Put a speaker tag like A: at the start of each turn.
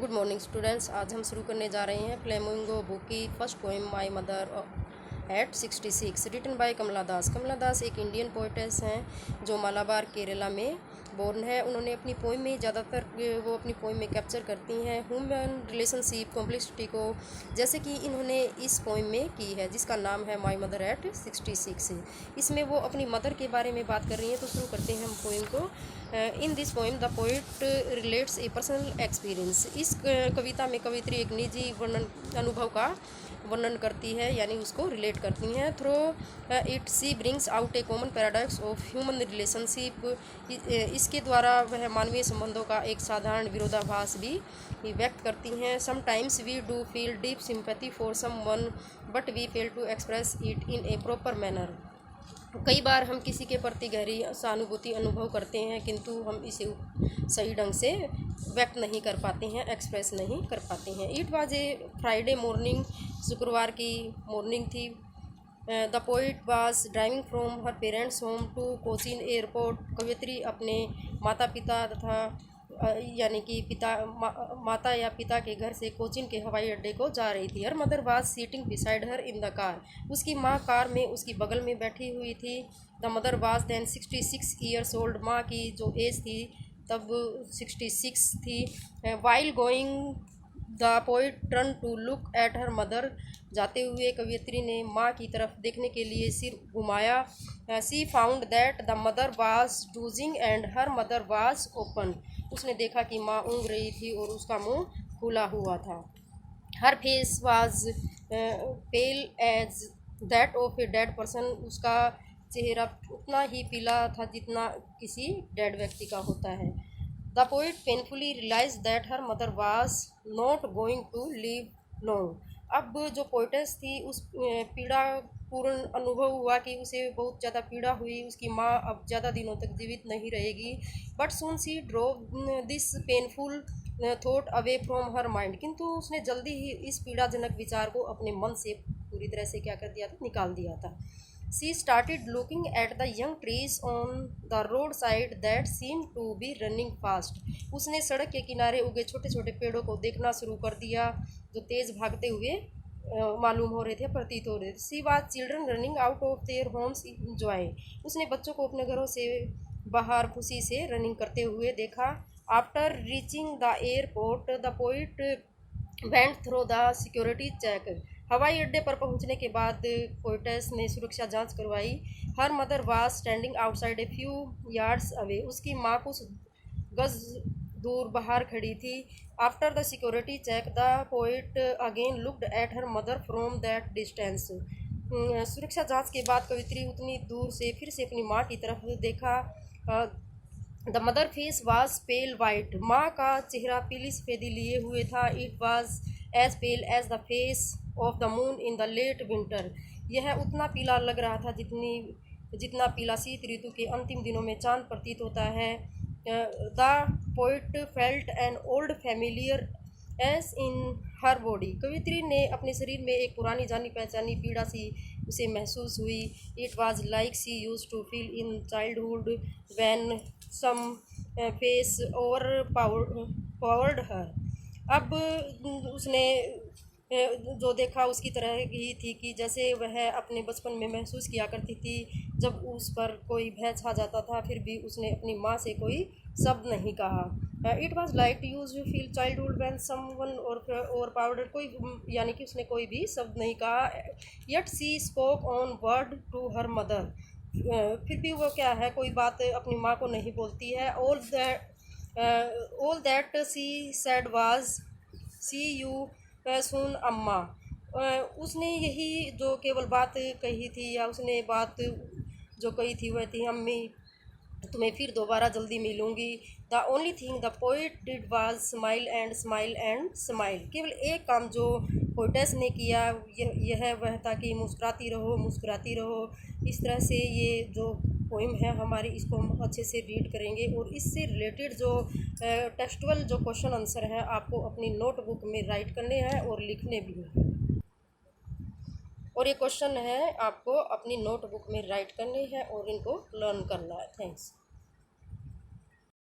A: Good morning students. आज हम शुरू करने जा रहे हैं फ्लेमिंगो बुक की first poem my mother at 66 written by Kamala Das. Kamala Das एक इंडियन पोइटेस हैं जो मालाबार केरला में बोर्न है। उन्होंने अपनी पोएम में ज़्यादातर वो अपनी पोएम में कैप्चर करती हैं ह्यूमन रिलेशनशिप कॉम्प्लेक्सिटी को, जैसे कि इन्होंने इस पोएम में की है जिसका नाम है माई मदर एट 66। इसमें वो अपनी मदर के बारे में बात कर रही हैं। तो शुरू करते हैं हम पोएम को। In this poem the poet relates A personal experience. इस कविता में कवित्री एक निजी अनुभव का वर्णन करती है, यानी उसको रिलेट करती हैं। Through it she brings out a common paradox of human relationship. इसके द्वारा वह मानवीय संबंधों का एक साधारण विरोधाभास भी व्यक्त करती हैं। Sometimes we do feel deep sympathy for someone but we fail to express it in a proper manner. कई बार हम किसी के प्रति गहरी सहानुभूति अनुभव करते हैं, किंतु हम इसे सही ढंग से व्यक्त नहीं कर पाते हैं, एक्सप्रेस नहीं कर पाते हैं। It was a Friday morning, शुक्रवार की मॉर्निंग थी। The poet was driving from her parents home to Cochin airport. कवित्री अपने माता पिता तथा यानी कि माता या पिता के घर से कोचीन के हवाई अड्डे को जा रही थी। Her mother was sitting beside her in the car. उसकी माँ कार में उसकी बगल में बैठी हुई थी। The mother was then 66 years old. माँ की जो एज थी तब 66 थी। While going the poet turn to look at her mother. जाते हुए कवियत्री ने माँ की तरफ देखने के लिए सिर घुमाया। She found that the mother was dozing and her mother was open. उसने देखा कि माँ ऊँग रही थी और उसका मुंह खुला हुआ था। Her face was pale as that of a dead person. उसका चेहरा उतना ही पीला था जितना किसी डेड व्यक्ति का होता है। The poet painfully realise that her mother was not going to live long. अब जो पोइटेस थी उस पीड़ापूर्ण अनुभव हुआ कि उसे बहुत ज़्यादा पीड़ा हुई। उसकी माँ अब ज़्यादा दिनों तक जीवित नहीं रहेगी। But soon she drove this painful thought away from her mind. किंतु उसने जल्दी ही इस पीड़ाजनक विचार को अपने मन से पूरी तरह से क्या कर दिया था, निकाल दिया था। She started looking at the young trees on the roadside that seemed to be running fast. उसने सड़क के किनारे उगे छोटे छोटे पेड़ों को देखना शुरू कर दिया जो तेज़ भागते हुए मालूम हो रहे थे, प्रतीत हो रहे थे। She was children running out of their homes in joy. उसने बच्चों को अपने घरों से बाहर खुशी से रनिंग करते हुए देखा। After reaching the airport, the poet went through the security check. हवाई अड्डे पर पहुंचने के बाद पोइटेस ने सुरक्षा जांच करवाई। Her mother was standing outside a few yards away. उसकी माँ कुछ गज दूर बाहर खड़ी थी। After the security check the poet again looked at her mother from that distance. सुरक्षा जांच के बाद कवित्री उतनी दूर से फिर से अपनी माँ की तरफ देखा। The mother face was pale white. माँ का चेहरा पीली सफ़ेदी लिए हुए था। It was as pale as the face of the moon in the late winter. यह उतना पीला लग रहा था जितना पीला शीत ऋतु के अंतिम दिनों में चांद प्रतीत होता है। The poet felt an old familiar ache in her body. कवित्री ने अपने शरीर में एक पुरानी जानी पहचानी पीड़ा सी उसे महसूस हुई। It was like she used to feel in childhood when some face overpowered her. अब उसने जो देखा उसकी तरह ही थी कि जैसे वह अपने बचपन में महसूस किया करती थी जब उस पर कोई भय छा जाता था, फिर भी उसने अपनी माँ से कोई शब्द नहीं कहा। It was like to use you feel childhood when someone or powder. कोई यानी कि उसने कोई भी शब्द नहीं कहा। Yet she spoke on word to her mother. फिर भी वो क्या है, कोई बात अपनी माँ को नहीं बोलती है। All that she said was see you soon अम्मा। उसने यही जो केवल बात कही थी, या उसने बात जो कही थी वह थी, अम्मी तुम्हें फिर दोबारा जल्दी मिलूँगी। The only thing the poet did was smile and smile and smile. केवल एक काम जो पोइटेस ने किया यह वह था कि मुस्कुराती रहो, मुस्कुराती रहो। इस तरह से ये जो पोइम है हमारी, इसको हम अच्छे से रीड करेंगे और इससे रिलेटेड जो टेक्सचुअल जो क्वेश्चन आंसर हैं आपको अपनी नोटबुक में राइट करने हैं और लिखने भी हैं। और ये क्वेश्चन है आपको अपनी नोटबुक में राइट करने हैं और इनको लर्न करना है। थैंक्स।